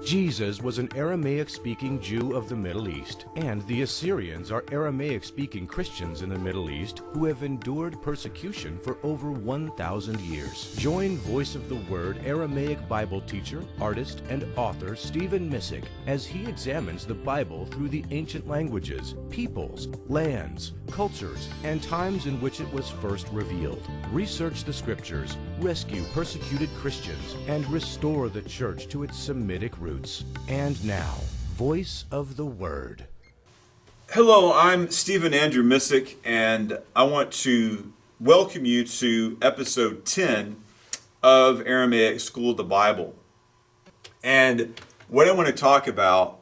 Jesus was an Aramaic-speaking Jew of the Middle East, and the Assyrians are Aramaic-speaking Christians in the Middle East who have endured persecution for over 1,000 years. Join Voice of the Word Aramaic Bible teacher, artist, and author Stephen Missick as he examines the Bible through the ancient languages, peoples, lands, cultures, and times in which it was first revealed. Research the Scriptures, rescue persecuted Christians, and restore the Church to its Semitic roots. And now, Voice of the Word. Hello, I'm Stephen Andrew Missick, and I want to welcome you to episode 10 of Aramaic School of the Bible. And what I want to talk about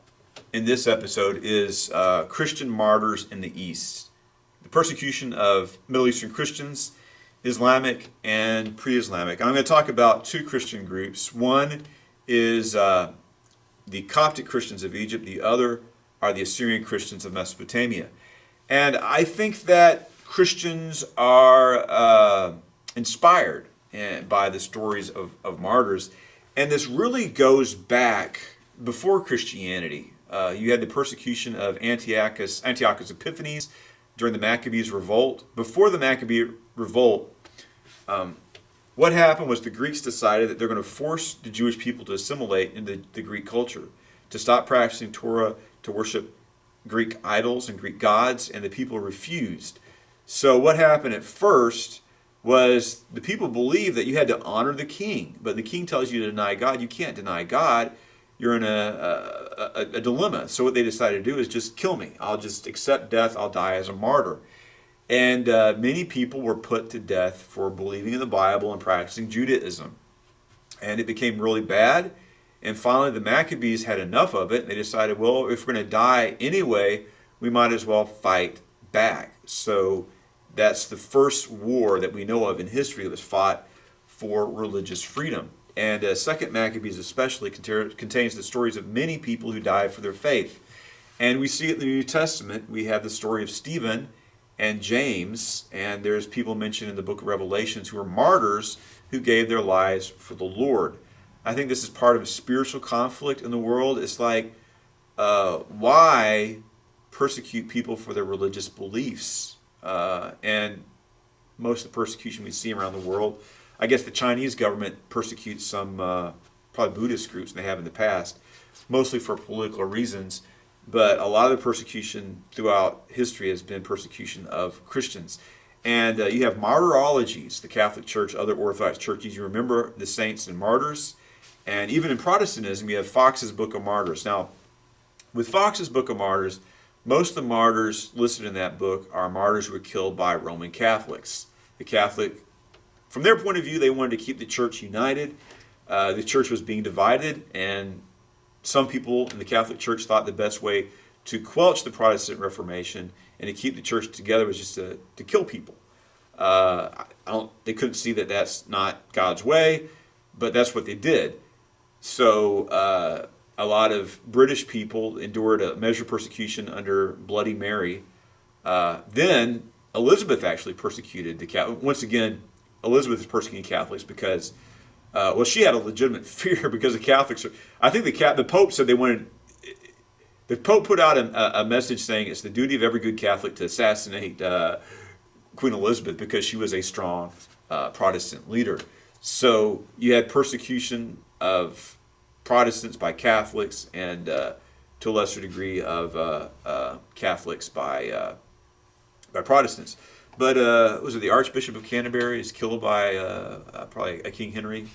in this episode is Christian martyrs in the East. The persecution of Middle Eastern Christians, Islamic and pre-Islamic. I'm going to talk about two Christian groups. One is the Coptic Christians of Egypt. The other are the Assyrian Christians of Mesopotamia. And I think that Christians are inspired by the stories of martyrs. And this really goes back before Christianity. You had the persecution of Antiochus Epiphanes during the Maccabees revolt. Before the Maccabee revolt, what happened was the Greeks decided that they're going to force the Jewish people to assimilate into the Greek culture, to stop practicing Torah, to worship Greek idols and Greek gods, and the people refused. So what happened at first was the people believed that you had to honor the king, but the king tells you to deny God. You can't deny God. You're in a dilemma. So what they decided to do is just kill me. I'll just accept death. I'll die as a martyr. And many people were put to death for believing in the Bible and practicing Judaism. And it became really bad. And finally, the Maccabees had enough of it. And they decided, well, if we're going to die anyway, we might as well fight back. So that's the first war that we know of in history that was fought for religious freedom. And Second Maccabees especially contains the stories of many people who died for their faith. And we see it in the New Testament. We have the story of Stephen and James, and there's people mentioned in the book of Revelations who are martyrs who gave their lives for the Lord. I think this is part of a spiritual conflict in the world. It's like, why persecute people for their religious beliefs? And most of the persecution we see around the world, I guess the Chinese government persecutes some probably Buddhist groups, and they have in the past, mostly for political reasons. But a lot of the persecution throughout history has been persecution of Christians. And you have martyrologies, the Catholic Church, other Orthodox churches. You remember the saints and martyrs. And even in Protestantism, you have Fox's Book of Martyrs. Now, with Fox's Book of Martyrs, most of the martyrs listed in that book are martyrs who were killed by Roman Catholics. From their point of view, they wanted to keep the church united. The church was being divided, and some people in the Catholic Church thought the best way to quench the Protestant Reformation and to keep the church together was just to kill people. They couldn't see that that's not God's way, but that's what they did. So a lot of British people endured a measured persecution under Bloody Mary. Then Elizabeth actually persecuted the Catholics. Once again, Elizabeth is persecuting Catholics because she had a legitimate fear because the Catholics I think the Pope said the Pope put out a message saying it's the duty of every good Catholic to assassinate Queen Elizabeth because she was a strong Protestant leader. So you had persecution of Protestants by Catholics and to a lesser degree of Catholics by Protestants. But was it the Archbishop of Canterbury is killed by probably a King Henry?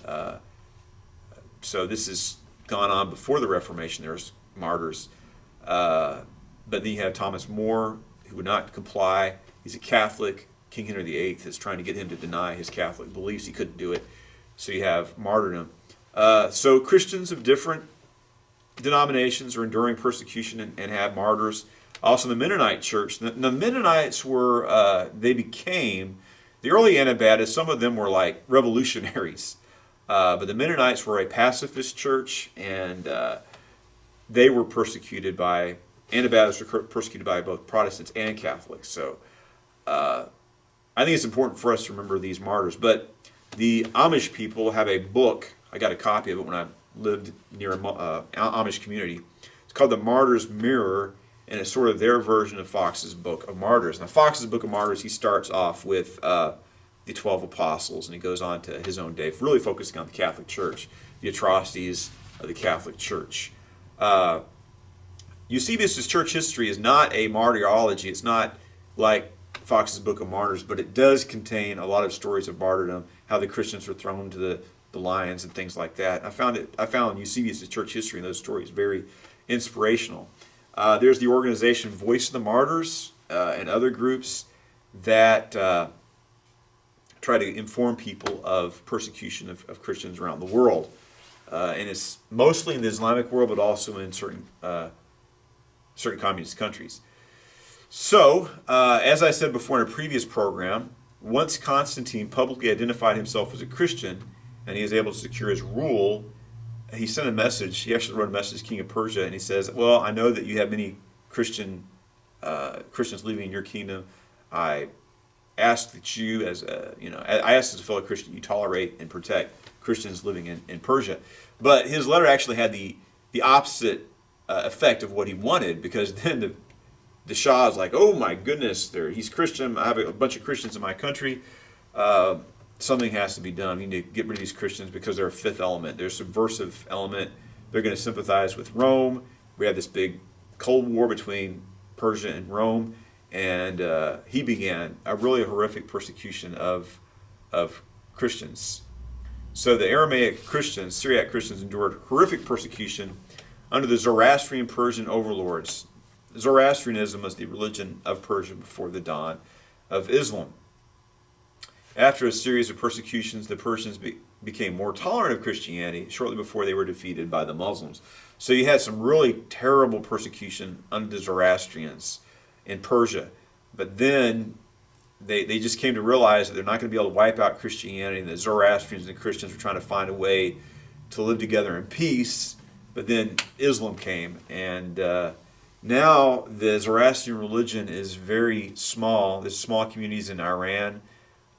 So this has gone on before the Reformation. There's martyrs. But then you have Thomas More, who would not comply. He's a Catholic. King Henry VIII is trying to get him to deny his Catholic beliefs. He couldn't do it. So you have martyrdom. So Christians of different denominations are enduring persecution and have martyrs. Also, the Mennonite church. The Mennonites were, the early Anabaptists, some of them were like revolutionaries. But the Mennonites were a pacifist church, and they were persecuted by, Anabaptists were persecuted by both Protestants and Catholics. So I think it's important for us to remember these martyrs. But the Amish people have a book. I got a copy of it when I lived near an Amish community. It's called The Martyr's Mirror, and it's sort of their version of Fox's Book of Martyrs. Now, Fox's Book of Martyrs, he starts off with the 12 apostles, and he goes on to his own day, really focusing on the Catholic Church, the atrocities of the Catholic Church. Eusebius' church history is not a martyrology. It's not like Fox's Book of Martyrs, but it does contain a lot of stories of martyrdom, how the Christians were thrown to the lions and things like that. And I found Eusebius' church history and those stories very inspirational. There's the organization Voice of the Martyrs and other groups that try to inform people of persecution of Christians around the world. And it's mostly in the Islamic world, but also in certain communist countries. So, as I said before in a previous program, once Constantine publicly identified himself as a Christian and he was able to secure his rule, he sent a message. He actually wrote a message to King of Persia, and he says, well, I know that you have many Christians living in your kingdom. I ask that you, I ask as a fellow Christian, you tolerate and protect Christians living in Persia. But his letter actually had the opposite effect of what he wanted, because then the Shah is like, oh my goodness, he's Christian. I have a bunch of Christians in my country. Something has to be done. We need to get rid of these Christians because they're a fifth element. They're a subversive element. They're going to sympathize with Rome. We have this big Cold War between Persia and Rome, and he began a really horrific persecution of Christians. So the Aramaic Christians, Syriac Christians, endured horrific persecution under the Zoroastrian Persian overlords. Zoroastrianism was the religion of Persia before the dawn of Islam. After a series of persecutions, the Persians became more tolerant of Christianity shortly before they were defeated by the Muslims. So you had some really terrible persecution under the Zoroastrians in Persia. But then they just came to realize that they're not going to be able to wipe out Christianity, and the Zoroastrians and the Christians were trying to find a way to live together in peace. But then Islam came, and now the Zoroastrian religion is very small. There's small communities in Iran.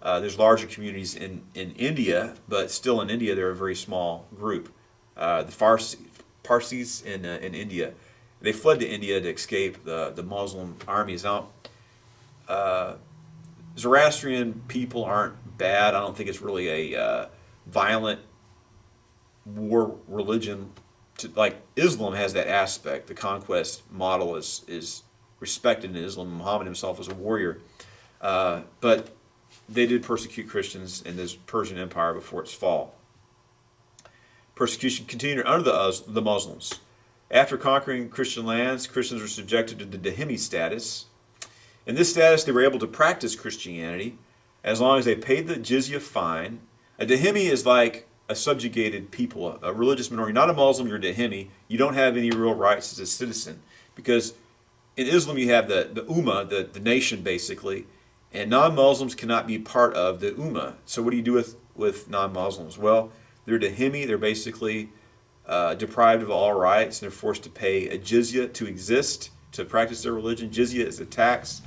There's larger communities in India, but still in India they're a very small group. The Parsis in India, they fled to India to escape the Muslim armies. Now, Zoroastrian people aren't bad. I don't think it's really a violent war religion. Like Islam has that aspect. The conquest model is respected in Islam. Muhammad himself was a warrior, but they did persecute Christians in this Persian Empire before its fall. Persecution continued under the Muslims. After conquering Christian lands, Christians were subjected to the Dhimmi status. In this status, they were able to practice Christianity as long as they paid the jizya fine. A Dhimmi is like a subjugated people, a religious minority. Not a Muslim, you're a Dhimmi. You don't have any real rights as a citizen. Because in Islam, you have the Ummah, the nation basically, and non-Muslims cannot be part of the Ummah. So what do you do with non-Muslims? Well, they're Dhimmi. They're basically deprived of all rights, and they're forced to pay a jizya to exist, to practice their religion. Jizya is a tax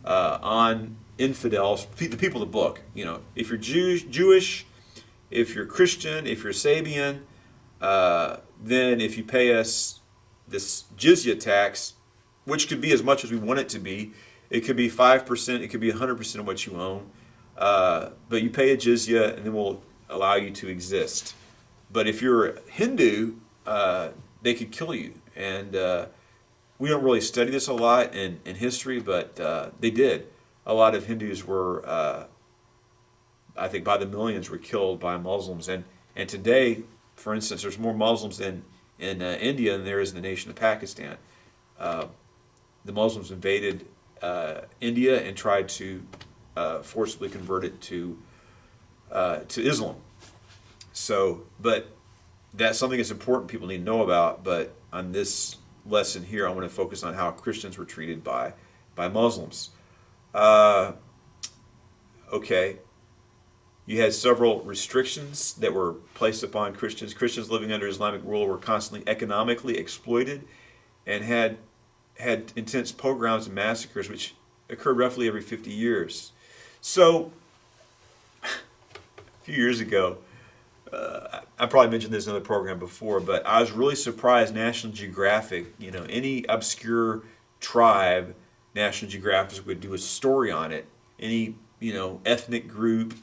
on infidels, the people of the book. You know, if you're Jewish, if you're Christian, if you're Sabian, then if you pay us this jizya tax, which could be as much as we want it to be, it could be 5%, it could be 100% of what you own, but you pay a jizya and then we'll allow you to exist. But if you're a Hindu, they could kill you. And we don't really study this a lot in history, but they did. A lot of Hindus were, I think by the millions, were killed by Muslims. And today, for instance, there's more Muslims in India than there is in the nation of Pakistan. The Muslims invaded India and tried to forcibly convert it to Islam. So, but that's something that's important people need to know about. But on this lesson here, I want to focus on how Christians were treated by Muslims. Okay. You had several restrictions that were placed upon Christians. Christians living under Islamic rule were constantly economically exploited and had intense pogroms and massacres, which occurred roughly every 50 years. So, a few years ago, I probably mentioned this in another program before, but I was really surprised National Geographic, any obscure tribe, National Geographic would do a story on it. Any, ethnic group,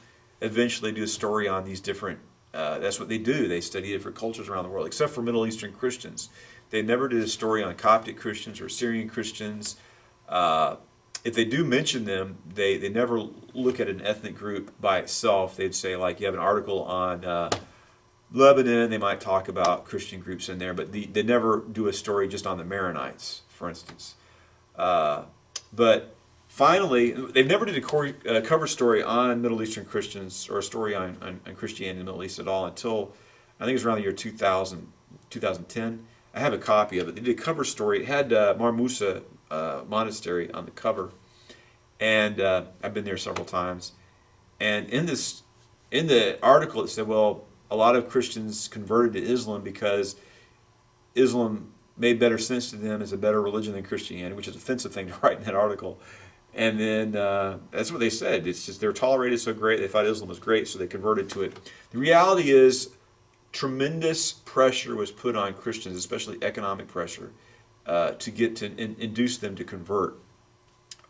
eventually do a story on these different, that's what they do. They study different cultures around the world, except for Middle Eastern Christians. They never did a story on Coptic Christians or Syrian Christians. If they do mention them, they never look at an ethnic group by itself. They'd say, like, you have an article on Lebanon, they might talk about Christian groups in there, but they never do a story just on the Maronites, for instance. But finally, they've never did a cover story on Middle Eastern Christians or a story on Christianity in the Middle East at all until, I think it was around the year 2000, 2010. I have a copy of it. They did a cover story. It had Mar Musa Monastery on the cover, and I've been there several times. And in the article, it said, well, a lot of Christians converted to Islam because Islam made better sense to them as a better religion than Christianity, which is an offensive thing to write in that article. And then that's what they said. It's just they're tolerated so great, they thought Islam was great, so they converted to it. The reality is tremendous pressure was put on Christians, especially economic pressure, to get to induce them to convert.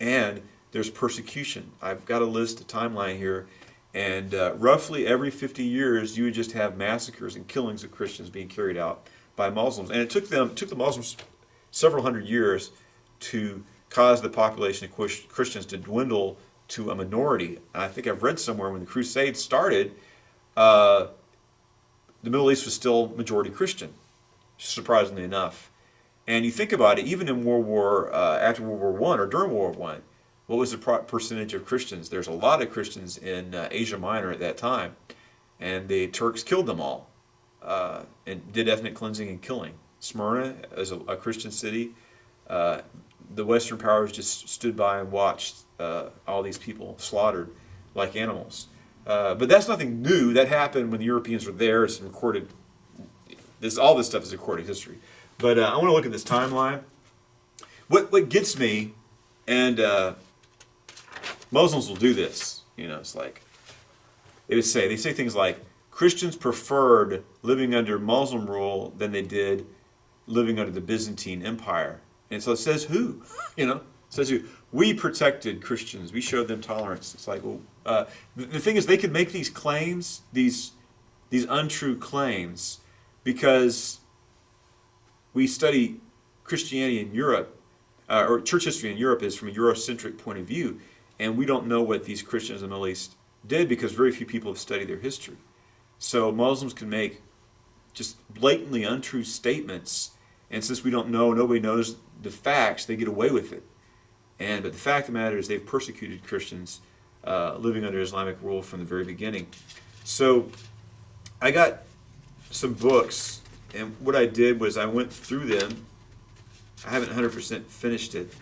And there's persecution. I've got a list, a timeline here, and roughly every 50 years you would just have massacres and killings of Christians being carried out by Muslims. And it took the Muslims several hundred years to cause the population of Christians to dwindle to a minority. And I think I've read somewhere when the Crusades started, the Middle East was still majority Christian, surprisingly enough. And you think about it, even in after World War I or during World War I, what was the percentage of Christians? There's a lot of Christians in Asia Minor at that time, and the Turks killed them all and did ethnic cleansing and killing. Smyrna, as a Christian city, the Western powers just stood by and watched all these people slaughtered like animals. But that's nothing new. That happened when the Europeans were there. It's recorded. All this stuff is recorded history. But I want to look at this timeline. What gets me, and Muslims will do this. It's like they say things like Christians preferred living under Muslim rule than they did living under the Byzantine Empire. And so it says who? It says who? We protected Christians. We showed them tolerance. It's like, well, the thing is, they could make these claims, these untrue claims, because we study Christianity in Europe, or church history in Europe is from a Eurocentric point of view, and we don't know what these Christians in the Middle East did because very few people have studied their history. So Muslims can make just blatantly untrue statements, and since we don't know, nobody knows the facts, they get away with it. But the fact of the matter is they've persecuted Christians living under Islamic rule from the very beginning. So I got some books, and what I did was I went through them. I haven't 100% finished it.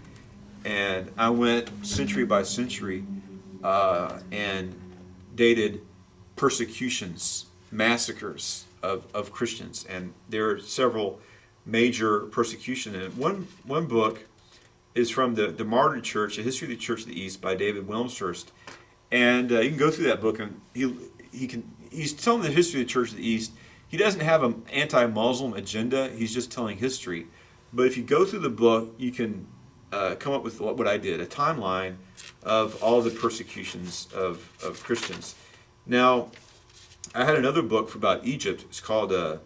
And I went century by century and dated persecutions, massacres of Christians. And there are several major persecution. And one book is from the Martyr Church, A History of the Church of the East by David Wilmshurst. And you can go through that book, and he's telling the history of the Church of the East. He doesn't have an anti-Muslim agenda. He's just telling history. But if you go through the book, you can come up with what I did, a timeline of all the persecutions of Christians. Now, I had another book about Egypt. It's called The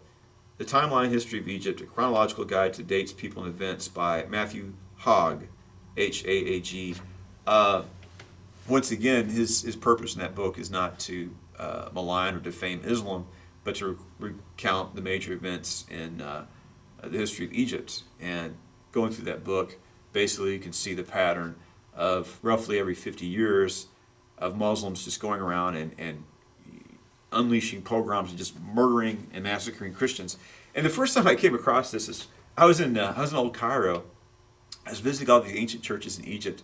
Timeline History of Egypt, A Chronological Guide to Dates, People, and Events by Matthew Haag, H-A-A-G. Once again, his purpose in that book is not to malign or defame Islam, but to recount the major events in the history of Egypt. And going through that book, basically you can see the pattern of roughly every 50 years of Muslims just going around and unleashing pogroms and just murdering and massacring Christians. And the first time I came across this is I was in Old Cairo. I was visiting all the ancient churches in Egypt,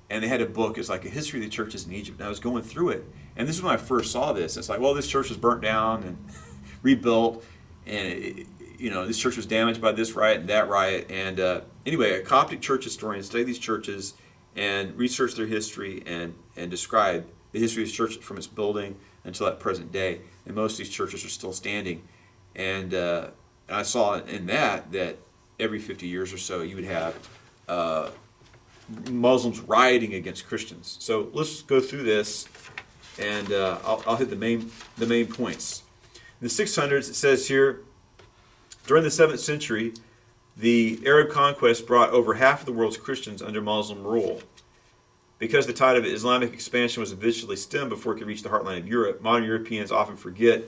and they had a book. It's like a history of the churches in Egypt. And I was going through it, and this is when I first saw this. It's like, well, this church was burnt down and rebuilt, and this church was damaged by this riot and that riot. And anyway, a Coptic church historian studied these churches and researched their history and described the history of the church from its building until that present day. And most of these churches are still standing. And I saw in that every 50 years or so you would have Muslims rioting against Christians. So let's go through this, and I'll hit the main points. In the 600s, it says here, during the 7th century, the Arab conquest brought over half of the world's Christians under Muslim rule. Because the tide of Islamic expansion was eventually stemmed before it could reach the heartland of Europe, modern Europeans often forget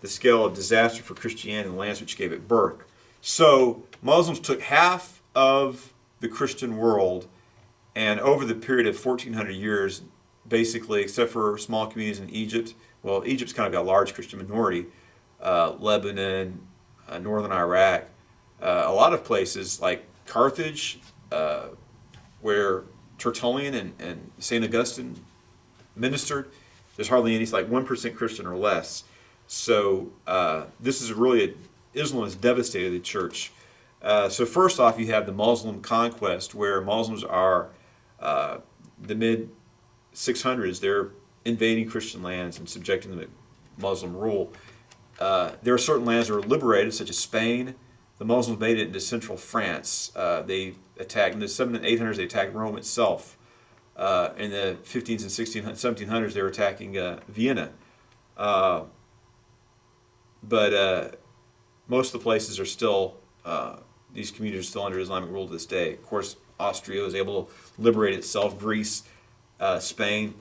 the scale of disaster for Christianity and the lands which gave it birth. So Muslims took half of the Christian world, and over the period of 1,400 years, basically, except for small communities in Egypt, well, Egypt's kind of got a large Christian minority, Lebanon, northern Iraq, a lot of places like Carthage, where Tertullian and St. Augustine ministered, there's hardly any, it's like 1% Christian or less. So this is really, Islam has devastated the church. So first off, you have the Muslim conquest, where Muslims are, the mid-600s, they're invading Christian lands and subjecting them to Muslim rule. There are certain lands that are liberated, such as Spain. The Muslims made it into central France. They attacked, in the 700s and 800s, they attacked Rome itself. In the 15s and 1700s, they were attacking Vienna. But most of the places are still, these communities are still under Islamic rule to this day. Of course, Austria was able to liberate itself, Greece, Spain.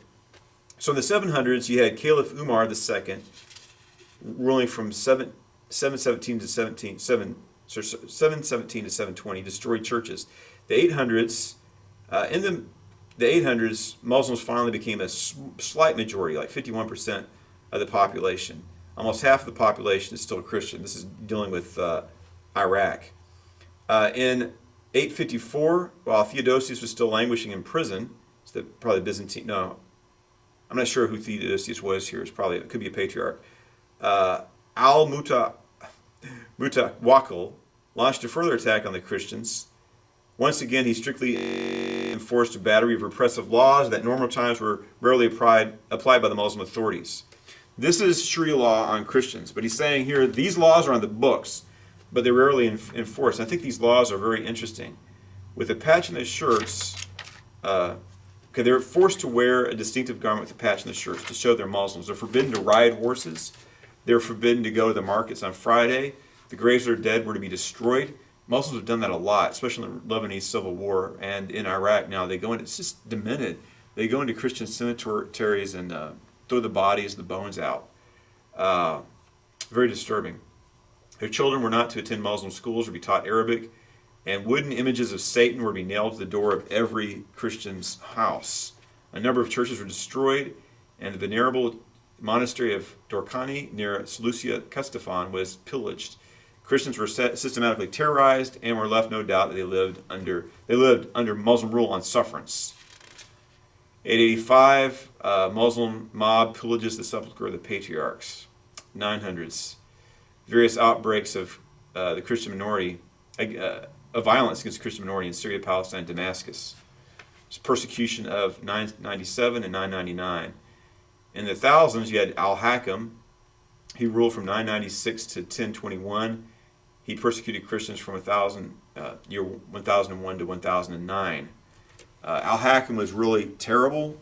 So in the 700s, you had Caliph Umar II, ruling from 717 to 720, destroyed churches. The 800s, in the 800s, Muslims finally became a slight majority, like 51% of the population. Almost half of the population is still Christian. This is dealing with Iraq. In 854, while Theodosius was still languishing in prison, it's probably Byzantine. No, I'm not sure who Theodosius was here. It could be a patriarch. Al-Mutawakkil launched a further attack on the Christians. Once again, he strictly enforced a battery of repressive laws that in normal times were rarely applied by the Muslim authorities. This is Sharia law on Christians, but he's saying here these laws are on the books, but they're rarely enforced. I think these laws are very interesting. With a patch on their shirts, they're forced to wear a distinctive garment with a patch on the shirts to show they're Muslims. They're forbidden to ride horses. They're forbidden to go to the markets on Friday. The graves of their dead were to be destroyed. Muslims have done that a lot, especially in the Lebanese Civil War and in Iraq now. They go in, it's just demented. They go into Christian cemeteries and throw the bodies, the bones out. Very disturbing. Their children were not to attend Muslim schools or be taught Arabic, and wooden images of Satan were to be nailed to the door of every Christian's house. A number of churches were destroyed, and the venerable monastery of Dorkani near Seleucia Castafon was pillaged. Christians were systematically terrorized and were left no doubt that they lived under Muslim rule on sufferance. 885, Muslim mob pillages the sepulchre of the patriarchs. 900s, various outbreaks of the Christian minority, of violence against the Christian minority in Syria, Palestine, Damascus. It's persecution of 997 and 999. In the thousands, you had Al-Hakam. He ruled from 996 to 1021. He persecuted Christians from year 1001 to 1009. Al-Hakam was really terrible.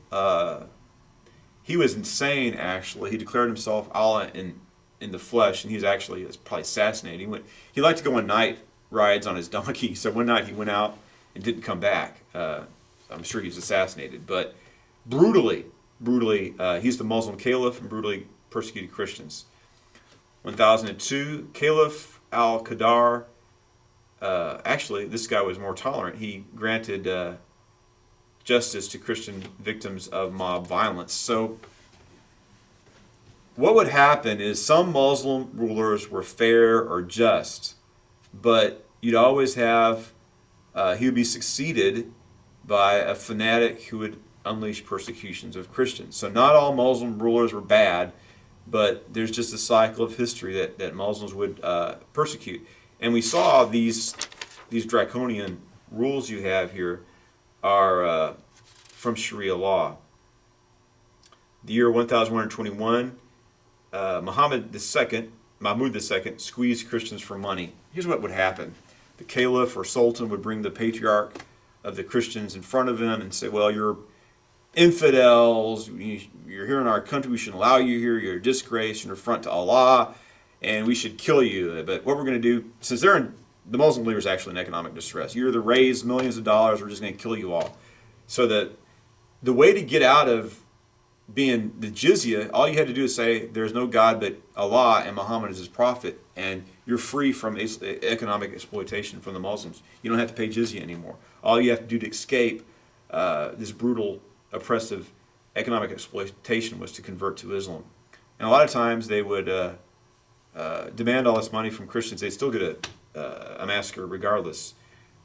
He was insane, actually. He declared himself Allah in the flesh, and he was probably assassinated. He liked to go on night rides on his donkey, so one night he went out and didn't come back. I'm sure he was assassinated, but brutally, he's the Muslim caliph and brutally persecuted Christians. 1002, Caliph al-Qadar, actually, this guy was more tolerant. He granted justice to Christian victims of mob violence. So what would happen is some Muslim rulers were fair or just, but you'd always have, he would be succeeded by a fanatic who would unleash persecutions of Christians. So not all Muslim rulers were bad, but there's just a cycle of history that Muslims would persecute. And we saw these draconian rules you have here are from Sharia law. The year 1121, Mahmud II, squeezed Christians for money. Here's what would happen. The caliph or sultan would bring the patriarch of the Christians in front of him and say, well, you're infidels, you're here in our country, we shouldn't allow you here, you're a disgrace, you're an affront to Allah, and we should kill you. But what we're going to do, since the Muslim leaders are actually in economic distress, you either raise millions of dollars, we're just going to kill you all. So that the way to get out of being the jizya, all you had to do is say there's no God but Allah and Muhammad is his prophet, and you're free from economic exploitation from the Muslims. You don't have to pay jizya anymore. All you have to do to escape this brutal, oppressive economic exploitation was to convert to Islam. And a lot of times they would demand all this money from Christians. They'd still get a massacre regardless.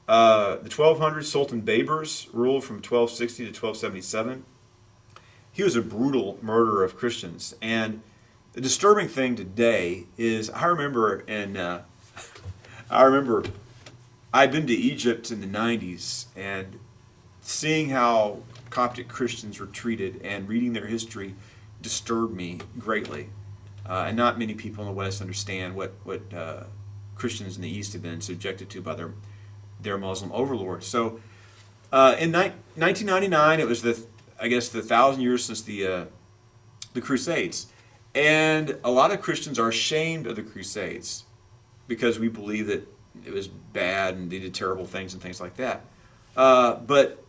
The 1200s, Sultan Baybars ruled from 1260 to 1277. He was a brutal murderer of Christians. And the disturbing thing today is I remember I'd been to Egypt in the 90s and seeing how Coptic Christians were treated and reading their history disturbed me greatly. And not many people in the West understand what Christians in the East have been subjected to by their Muslim overlords. So in 1999, it was the 1,000 years since the Crusades. And a lot of Christians are ashamed of the Crusades because we believe that it was bad and they did terrible things and things like that. But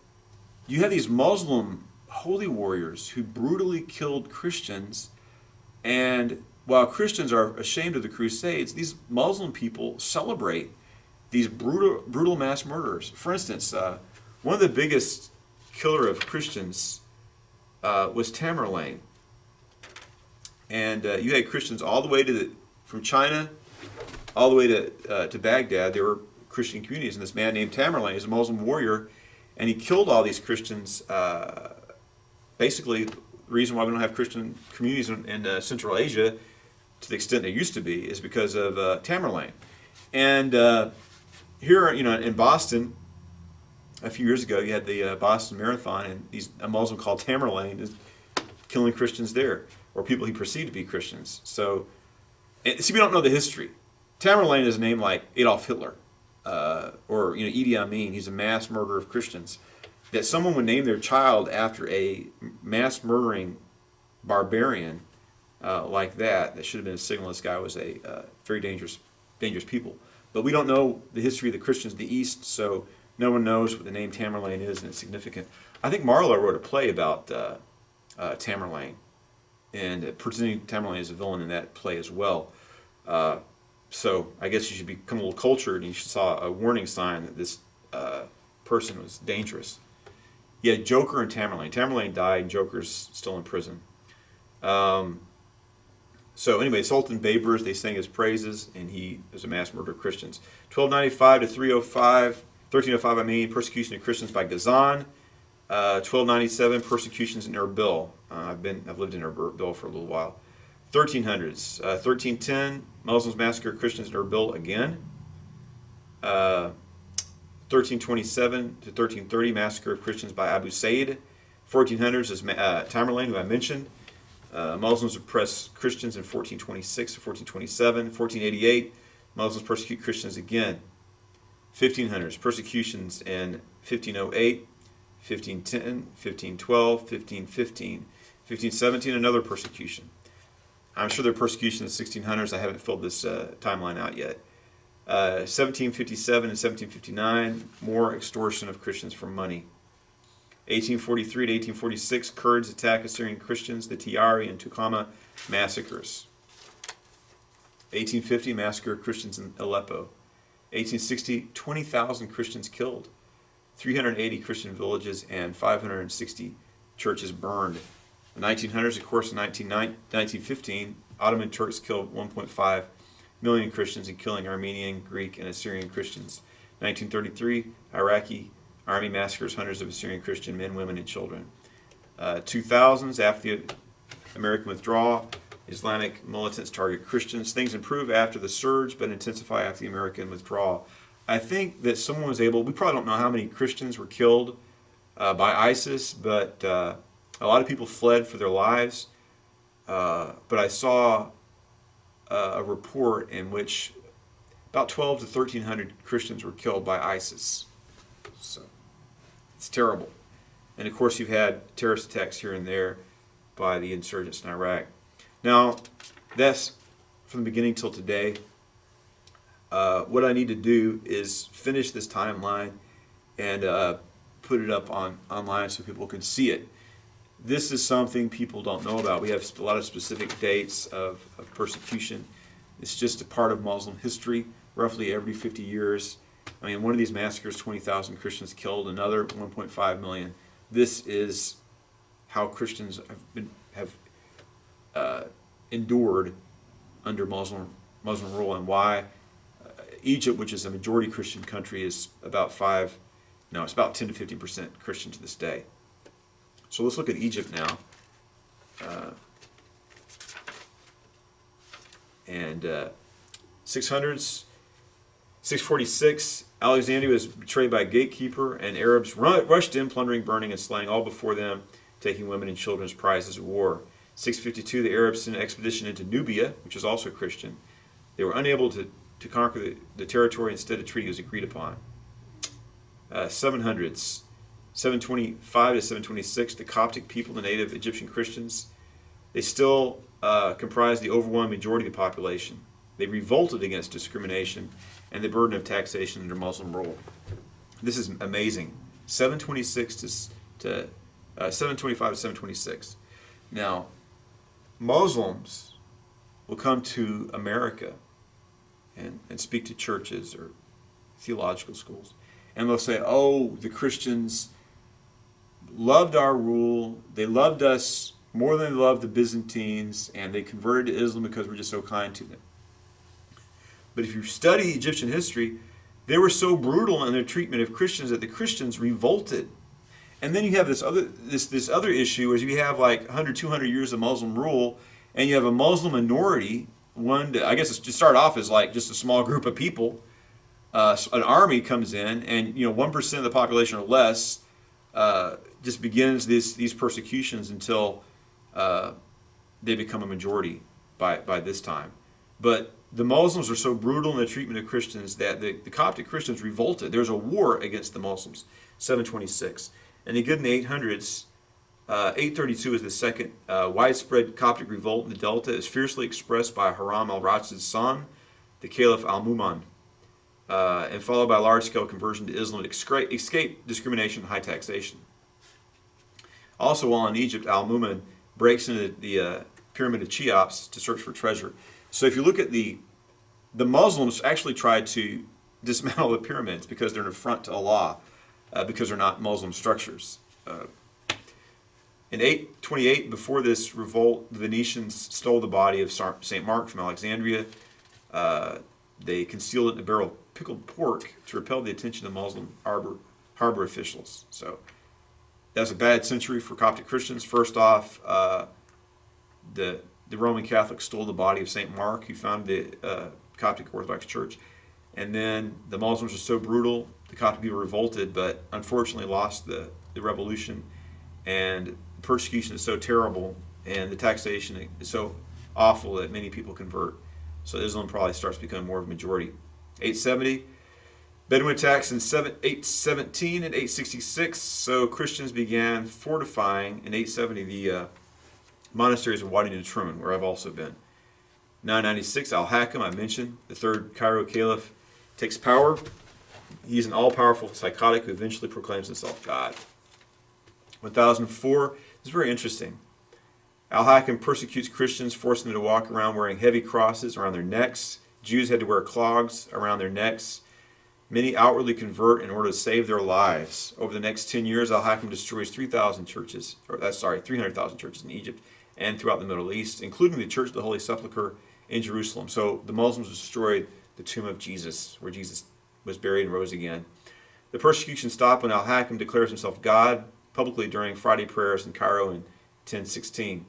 you have these Muslim holy warriors who brutally killed Christians, and while Christians are ashamed of the Crusades, these Muslim people celebrate these brutal mass murderers. For instance, one of the biggest killer of Christians was Tamerlane. And you had Christians all the way from China all the way to Baghdad. There were Christian communities, and this man named Tamerlane is a Muslim warrior, and he killed all these Christians. Basically, the reason why we don't have Christian communities in Central Asia to the extent there used to be is because of Tamerlane. And here, in Boston, a few years ago, you had the Boston Marathon, and a Muslim called Tamerlane is killing Christians there, or people he perceived to be Christians. So, see, we don't know the history. Tamerlane is a name like Adolf Hitler, or Idi Amin. He's a mass murderer of Christians. That someone would name their child after a mass murdering barbarian like that should have been a signal this guy was a very dangerous people. But we don't know the history of the Christians of the East, so no one knows what the name Tamerlane is, and it's significant. I think Marlowe wrote a play about Tamerlane, and presenting Tamerlane as a villain in that play as well. So I guess you should become a little cultured, and you should saw a warning sign that this person was dangerous. Yeah, Joker and Tamerlane. Tamerlane died, and Joker's still in prison. So anyway, Sultan Baybars, they sang his praises, and he was a mass murderer of Christians. 1295 to 1305, persecution of Christians by Ghazan. 1297, persecutions in Erbil. I've lived in Erbil for a little while. 1300s, 1310, Muslims massacre Christians in Erbil again. 1327 to 1330, massacre of Christians by Abu Said. 1400s is Tamerlane, who I mentioned. Muslims oppress Christians in 1426 to 1427. 1488, Muslims persecute Christians again. 1500s, persecutions in 1508, 1510, 1512, 1515. 1517, another persecution. I'm sure there are persecutions in the 1600s. I haven't filled this timeline out yet. 1757 and 1759, more extortion of Christians for money. 1843 to 1846, Kurds attack Assyrian Christians, the Tiari and Tukama massacres. 1850, massacre of Christians in Aleppo. 1860, 20,000 Christians killed. 380 Christian villages and 560 churches burned. The 1900s, of course, in 1915, Ottoman Turks killed 1.5 million Christians, in killing Armenian, Greek, and Assyrian Christians. 1933, Iraqi army massacres hundreds of Assyrian Christian men, women, and children. 2000s, after the American withdrawal, Islamic militants target Christians. Things improve after the surge, but intensify after the American withdrawal. I think that someone was able, we probably don't know how many Christians were killed by ISIS, but a lot of people fled for their lives. but I saw a report in which about 12 to 1,300 Christians were killed by ISIS. So it's terrible. And of course, you've had terrorist attacks here and there by the insurgents in Iraq. Now, that's from the beginning till today. What I need to do is finish this timeline and put it up online so people can see it. This is something people don't know about. We have a lot of specific dates of persecution. It's just a part of Muslim history, roughly every 50 years. I mean, one of these massacres, 20,000 Christians killed, another 1.5 million. This is how Christians have endured under Muslim rule, and why Egypt, which is a majority Christian country, is about 10 to 15% Christian to this day. So let's look at Egypt now. And 600s, 646, Alexandria was betrayed by a gatekeeper, and Arabs rushed in, plundering, burning, and slaying all before them, taking women and children as prizes of war. 652, the Arabs sent an expedition into Nubia, which is also Christian. They were unable to conquer the territory. Instead, a treaty was agreed upon. 700s, 725 to 726, the Coptic people, the native Egyptian Christians, they still comprise the overwhelming majority of the population. They revolted against discrimination and the burden of taxation under Muslim rule. This is amazing. 726 to 725 to 726. Now, Muslims will come to America and speak to churches or theological schools, and they'll say, oh, the Christians loved our rule, they loved us more than they loved the Byzantines, and they converted to Islam because we're just so kind to them. But if you study Egyptian history, they were so brutal in their treatment of Christians that the Christians revolted. And then you have this other issue, is you have like 100, 200 years of Muslim rule, and you have a Muslim minority. I guess it's to start off as like just a small group of people. An army comes in, and 1% of the population or less just begins these persecutions until they become a majority by this time. But the Muslims are so brutal in the treatment of Christians that the Coptic Christians revolted. There's a war against the Muslims. 726. And again in the 800s, 832 is the second widespread Coptic revolt in the Delta, is fiercely expressed by Haram al-Rashid's son, the Caliph al-Mu'min, and followed by a large-scale conversion to Islam to escape discrimination and high taxation. Also, while in Egypt, al-Mu'min breaks into the pyramid of Cheops to search for treasure. So if you look at the Muslims actually tried to dismantle the pyramids because they're an affront to Allah, because they're not Muslim structures. In 828, before this revolt, the Venetians stole the body of St. Mark from Alexandria. They concealed it in a barrel of pickled pork to repel the attention of Muslim harbor officials. So that was a bad century for Coptic Christians. First off, the Roman Catholics stole the body of St. Mark, who founded the Coptic Orthodox Church. And then the Muslims were so brutal, the Coptic people revolted, but unfortunately lost the revolution. And persecution is so terrible, and the taxation is so awful that many people convert. So Islam probably starts becoming more of a majority. 870, Bedouin attacks in 817 and 866. So Christians began fortifying in 870 the monasteries of Wadi Nutriman, where I've also been. 996, Al-Hakam, I mentioned, the third Cairo caliph, takes power. He's an all-powerful psychotic who eventually proclaims himself God. 1004, this is very interesting. Al-Hakam persecutes Christians, forcing them to walk around wearing heavy crosses around their necks. Jews had to wear clogs around their necks. Many outwardly convert in order to save their lives. Over the next 10 years, Al-Hakam destroys 300,000 churches in Egypt and throughout the Middle East, including the Church of the Holy Sepulchre in Jerusalem. So the Muslims destroyed the tomb of Jesus, where Jesus was buried and rose again. The persecution stopped when Al-Hakam declares himself God publicly during Friday prayers in Cairo in 1016.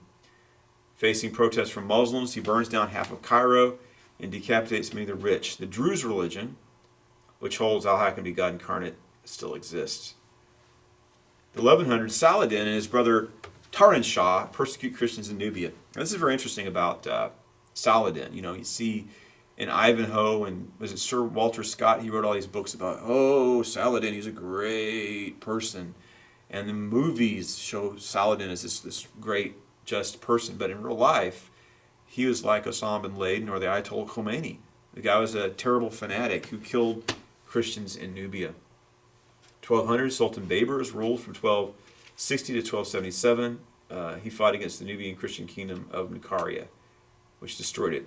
Facing protests from Muslims, he burns down half of Cairo and decapitates many of the rich. The Druze religion, which holds Al-Hakam to be God incarnate, still exists. The 1100s, Saladin and his brother Taran Shah persecute Christians in Nubia. Now, this is very interesting about Saladin. You see in Ivanhoe, and was it Sir Walter Scott? He wrote all these books about, Saladin, he's a great person. And the movies show Saladin as this great, just person. But in real life, he was like Osama bin Laden or the Ayatollah Khomeini. The guy was a terrible fanatic who killed Christians in Nubia. 1200, Sultan Baybars ruled from 1260 to 1277. He fought against the Nubian Christian kingdom of Nukaria, which destroyed it.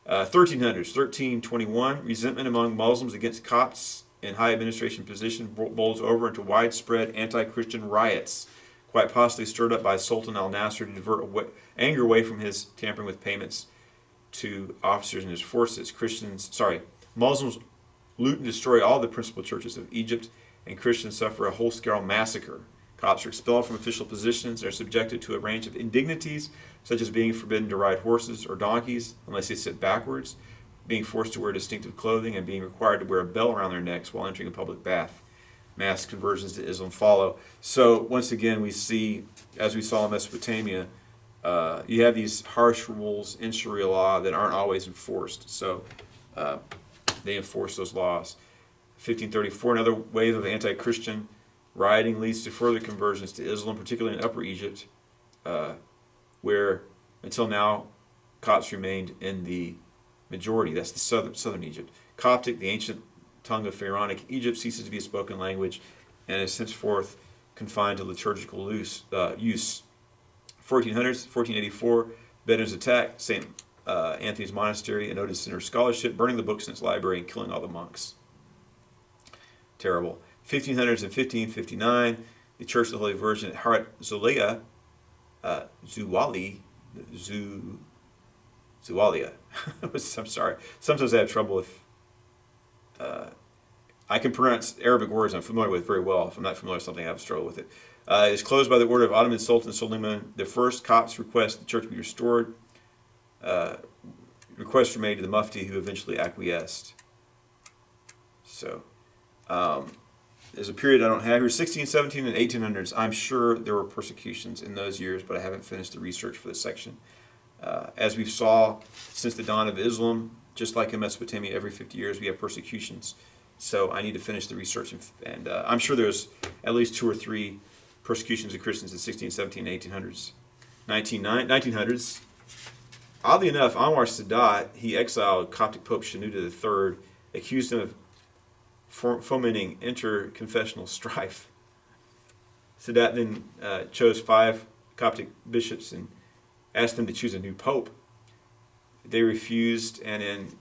1300s, 1321, resentment among Muslims against Copts in high administration position bowls over into widespread anti-Christian riots, quite possibly stirred up by Sultan al-Nasser to divert anger away from his tampering with payments to officers in his forces. Muslims loot and destroy all the principal churches of Egypt, and Christians suffer a whole-scale massacre. Copts are expelled from official positions. They're subjected to a range of indignities, such as being forbidden to ride horses or donkeys unless they sit backwards, being forced to wear distinctive clothing, and being required to wear a bell around their necks while entering a public bath. Mass conversions to Islam follow. So once again, we see, as we saw in Mesopotamia, you have these harsh rules in Sharia law that aren't always enforced. So they enforce those laws. 1534, another wave of anti-Christian rioting leads to further conversions to Islam, particularly in Upper Egypt, where until now Copts remained in the majority. That's the southern Egypt. Coptic, the ancient tongue of Pharaonic Egypt, ceases to be a spoken language and is henceforth confined to liturgical use. 1400s, 1484, Bedouins attack St. Anthony's Monastery and noted center of scholarship, burning the books in its library and killing all the monks. Terrible. 1500s and 1559, the Church of the Holy Virgin at Harat Zulia, Zuwalia. I'm sorry. Sometimes I have trouble with. I can pronounce Arabic words I'm familiar with very well. If I'm not familiar with something, I have struggle with it. It's closed by the order of Ottoman Sultan Suleiman I. Copts request the church be restored. Requests were made to the Mufti, who eventually acquiesced. So, there's a period I don't have here. 16, 17, and 1800s. I'm sure there were persecutions in those years, but I haven't finished the research for this section. As we saw since the dawn of Islam, just like in Mesopotamia, every 50 years we have persecutions. So I need to finish the research, and I'm sure there's at least 2 or 3 persecutions of Christians in 16, 17, and 1800s. 1900s. Oddly enough, Anwar Sadat, he exiled Coptic Pope Shenouda III, accused him of fomenting interconfessional strife. Sadat then chose 5 Coptic bishops and asked them to choose a new pope. They refused, and in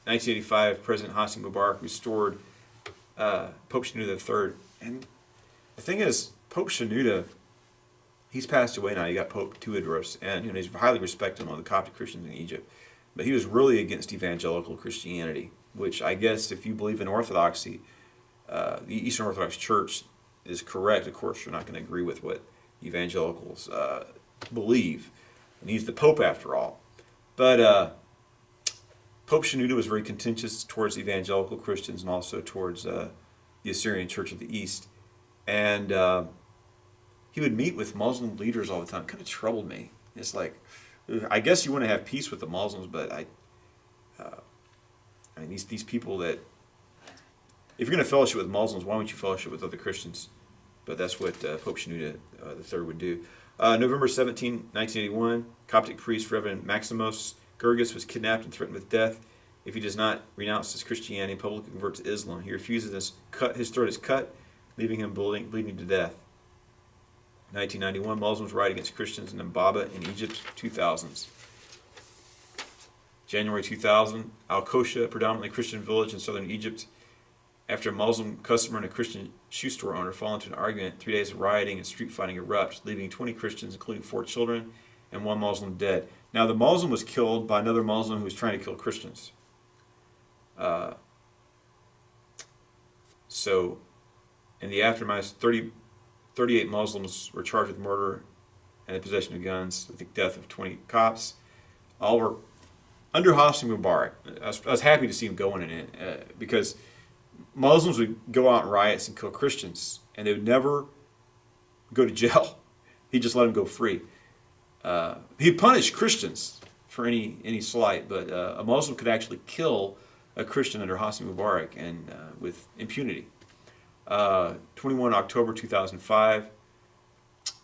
1985, President Hosni Mubarak restored Pope Shenouda III. And the thing is, Pope Shenouda, he's passed away now. You got Pope Tewodros, and he's highly respected among the Coptic Christians in Egypt. But he was really against evangelical Christianity, which I guess if you believe in Orthodoxy, the Eastern Orthodox Church is correct. Of course, you're not going to agree with what evangelicals believe. And he's the Pope after all. But Pope Shenouda was very contentious towards evangelical Christians and also towards the Assyrian Church of the East. And he would meet with Muslim leaders all the time. It kind of troubled me. It's like, I guess you want to have peace with the Muslims, but I mean, these people that, if you're going to fellowship with Muslims, why don't you fellowship with other Christians? But that's what Pope Shenouda III would do. November 17, 1981, Coptic priest Reverend Maximos Gergis was kidnapped and threatened with death if he does not renounce his Christianity and publicly convert to Islam. He refuses this. His throat is cut, leaving him bleeding to death. 1991, Muslims riot against Christians in Mbaba in Egypt, 2000s. January 2000, Al-Kosha, a predominantly Christian village in southern Egypt, after a Muslim customer and a Christian shoe store owner fall into an argument, 3 days of rioting and street fighting erupt, leaving 20 Christians, including 4 children, and 1 Muslim dead. Now, the Muslim was killed by another Muslim who was trying to kill Christians. So, in the aftermath, 38 Muslims were charged with murder and the possession of guns, with the death of 20 Copts. All were under Hosni Mubarak. I was happy to see him going in it because Muslims would go out in riots and kill Christians, and they would never go to jail. He just let them go free. He punished Christians for any slight, but a Muslim could actually kill a Christian under Hosni Mubarak and with impunity. 21 October 2005,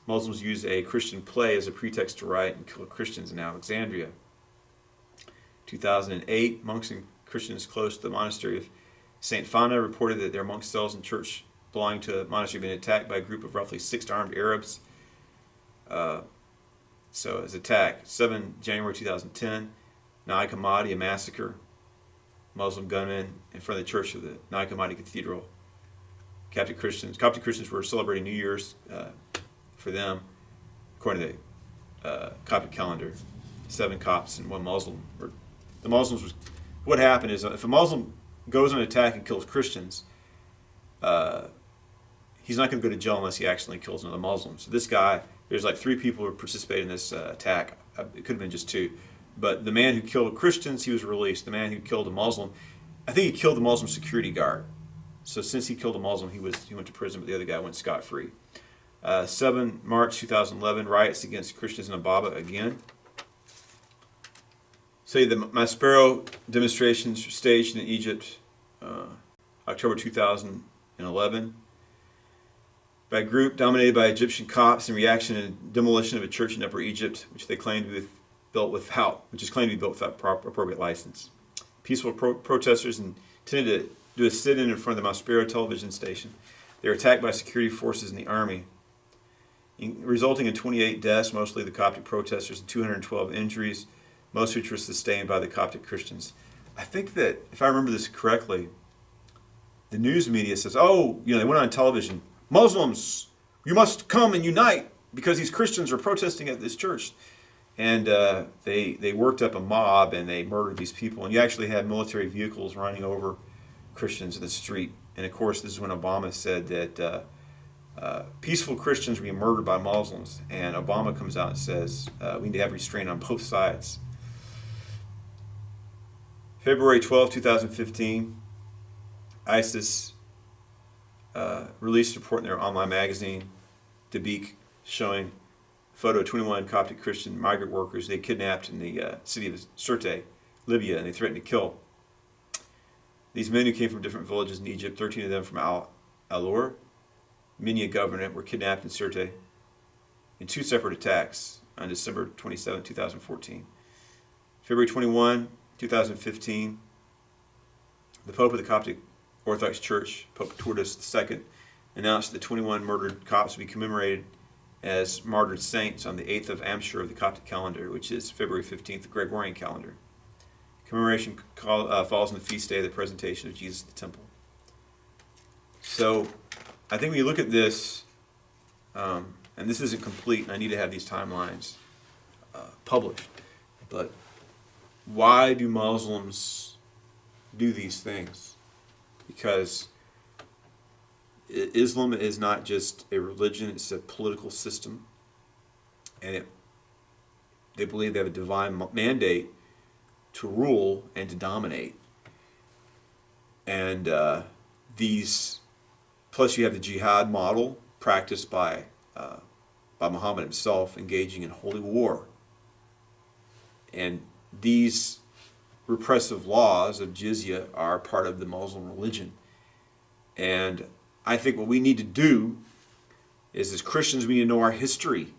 Muslims used a Christian play as a pretext to riot and kill Christians in Alexandria. 2008, monks and Christians close to the monastery of St. Fana reported that their monk cells and church belonging to the monastery had been attacked by a group of roughly 6 armed Arabs. So as attack, 7 January 2010, Nag Hammadi, a massacre, Muslim gunmen in front of the church of the Nag Hammadi Cathedral. Coptic Christians were celebrating New Year's for them, according to the Coptic calendar. 7 Copts and 1 Muslim. The Muslims what happened is if a Muslim goes on an attack and kills Christians, he's not going to go to jail unless he accidentally kills another Muslim. So this guy, there's like 3 people who participated in this attack. It could have been just 2. But the man who killed Christians, he was released. The man who killed a Muslim, I think he killed the Muslim security guard. So since he killed a Muslim, he went to prison, but the other guy went scot-free. 7 March 2011, riots against Christians in Ababa again. Say the Maspero demonstrations staged in Egypt, October 2011, by a group dominated by Egyptian Copts in reaction to the demolition of a church in Upper Egypt, which they claimed to be built without appropriate license. Peaceful protesters intended to do a sit-in in front of the Maspero television station. They were attacked by security forces in the army, resulting in 28 deaths, mostly the Coptic protesters, and 212 injuries, most of which were sustained by the Coptic Christians. I think that, if I remember this correctly, the news media says, they went on television, Muslims, you must come and unite because these Christians are protesting at this church. And they worked up a mob and they murdered these people. And you actually had military vehicles running over Christians in the street. And of course, this is when Obama said that peaceful Christians were being murdered by Muslims. And Obama comes out and says, we need to have restraint on both sides. February 12, 2015, ISIS released a report in their online magazine, Dabiq, showing a photo of 21 Coptic Christian migrant workers they kidnapped in the city of Sirte, Libya, and they threatened to kill. These men who came from different villages in Egypt, 13 of them from Al-Ur, Minya Governorate, were kidnapped in Sirte in 2 separate attacks on December 27, 2014. February 21, 2015, the Pope of the Coptic Orthodox Church, Pope Tewodros II, announced that 21 murdered Copts would be commemorated as martyred saints on the 8th of Amshur of the Coptic calendar, which is February 15th, the Gregorian calendar. Commemoration falls on the feast day of the presentation of Jesus at the temple. So I think when you look at this, and this isn't complete, and I need to have these timelines published, but why do Muslims do these things? Because Islam is not just a religion, it's a political system. And they believe they have a divine mandate to rule and to dominate. And plus you have the jihad model practiced by Muhammad himself, engaging in holy war. And these repressive laws of jizya are part of the Muslim religion. And I think what we need to do is, as Christians, we need to know our history.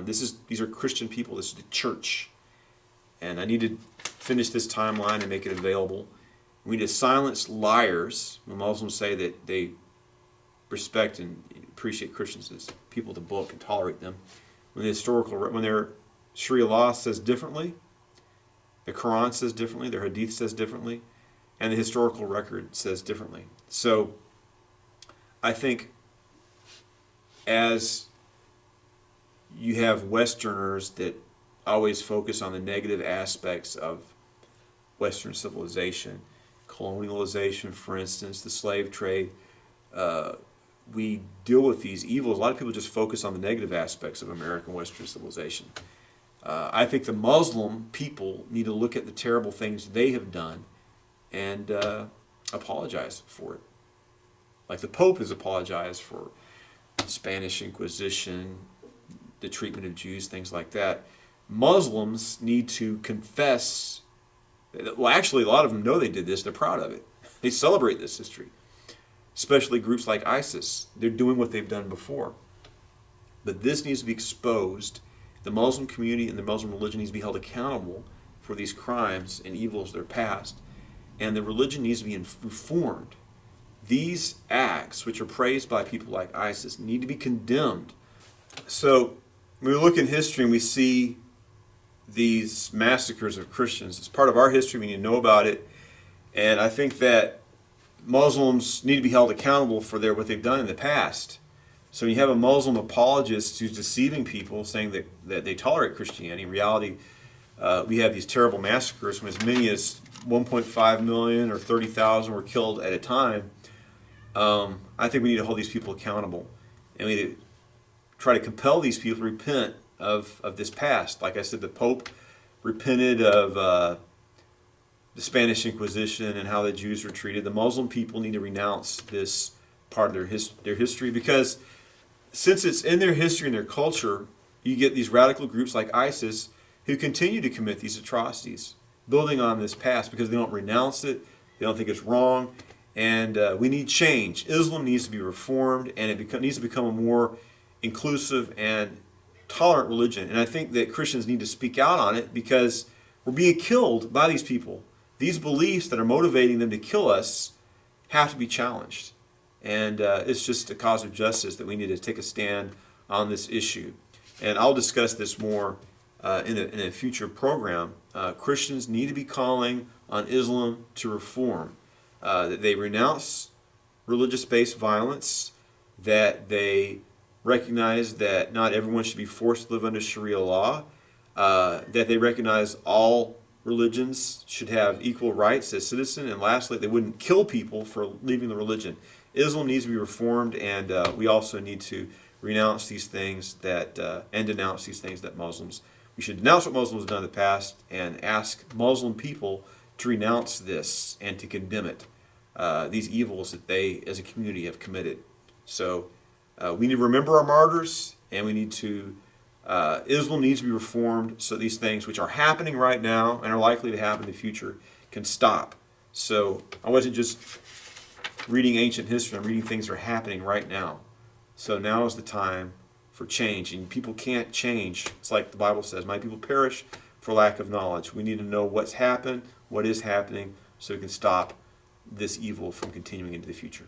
These are Christian people. This is the church. And I need to finish this timeline and make it available. We need to silence liars when Muslims say that they respect and appreciate Christians as people of the book and tolerate them. When their Sharia law says differently, the Quran says differently, their Hadith says differently, and the historical record says differently. So I think as you have Westerners that always focus on the negative aspects of Western civilization, colonialization, for instance, the slave trade, we deal with these evils. A lot of people just focus on the negative aspects of American Western civilization. I think the Muslim people need to look at the terrible things they have done and apologize for it. Like the Pope has apologized for the Spanish Inquisition, the treatment of Jews, things like that. Muslims need to confess. Well, actually, a lot of them know they did this. They're proud of it. They celebrate this history, especially groups like ISIS. They're doing what they've done before. But this needs to be exposed. The Muslim community and the Muslim religion needs to be held accountable for these crimes and evils of their past. And the religion needs to be reformed. These acts, which are praised by people like ISIS, need to be condemned. So when we look in history and we see these massacres of Christians, it's part of our history. We need to know about it. And I think that Muslims need to be held accountable for what they've done in the past. So when you have a Muslim apologist who's deceiving people, saying that they tolerate Christianity, in reality, we have these terrible massacres when as many as 1.5 million or 30,000 were killed at a time. I think we need to hold these people accountable. And we need to try to compel these people to repent of this past. Like I said, the Pope repented of the Spanish Inquisition and how the Jews were treated. The Muslim people need to renounce this part of their history, because since it's in their history and their culture, you get these radical groups like ISIS who continue to commit these atrocities, building on this past because they don't renounce it, they don't think it's wrong, and we need change. Islam needs to be reformed, and it needs to become a more inclusive and tolerant religion. And I think that Christians need to speak out on it, because we're being killed by these people. These beliefs that are motivating them to kill us have to be challenged. And it's just a cause of justice that we need to take a stand on this issue. And I'll discuss this more in a future program. Christians need to be calling on Islam to reform. That they renounce religious-based violence, that they recognize that not everyone should be forced to live under Sharia law, that they recognize all religions should have equal rights as citizens, and lastly, they wouldn't kill people for leaving the religion. Islam needs to be reformed, and we also need to renounce these things and denounce these things that Muslims. We should denounce what Muslims have done in the past and ask Muslim people to renounce this and to condemn it, these evils that they as a community have committed. So we need to remember our martyrs, and we need to, Islam needs to be reformed so these things which are happening right now and are likely to happen in the future can stop. So I wasn't just reading ancient history, I'm reading things that are happening right now. So now is the time for change, and people can't change. It's like the Bible says, my people perish for lack of knowledge. We need to know what's happened, what is happening, so we can stop this evil from continuing into the future.